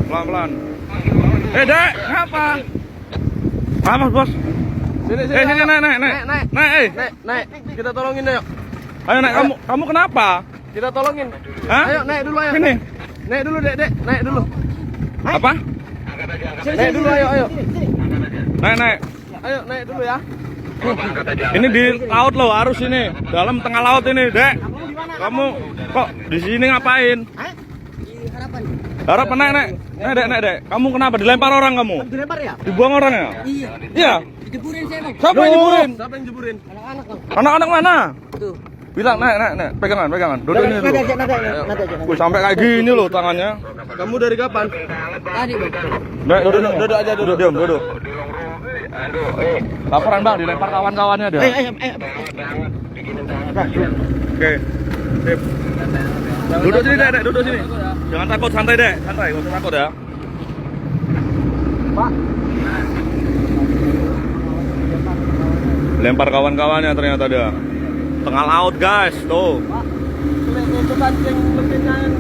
Pelan-pelan. Dek, ngapa? Apa, Bos? Sini, Sini, naik. Naik. Kita tolongin deh, yuk. Ayo naik, kamu kenapa? Kita tolongin. Hah? Ayo, naik dulu, ayo. Sini. Naik dulu, Dek. Naik dulu. Apa? Naik dulu, ayo. Naik. Ayo, naik dulu ya. Ini di laut loh, arus ini. Dalam tengah laut ini, Dek. Kamu kok di sini ngapain? Harapan naik. Naik, Dek. Kamu kenapa? Dilempar orang kamu? Dilempar ya? Dibuang orang ya? Iya. Iya. Dijeburin saya, Bang. Siapa yang jeburin? Siapa yang jeburin? Anak-anak, Bang. Anak-anak mana? Tuh. Bilang naik. Pegangan. Duduk ini dulu. Nanti aja. Wih, sampai kayak gini loh tangannya. Kamu dari kapan? Tadi, Bang. Dek, duduk aja, duduk. Laporan Bang, dilempar kawan-kawannya dia. Ayo. Oke. Sip. Duduk sini, Dek, duduk sini. Jangan takut, santai, Dek. Santai, enggak usah takut ya. Pak. Lempar kawan-kawannya ternyata dia. Tengah laut, guys. Tuh. Itu kancing mesinnya yang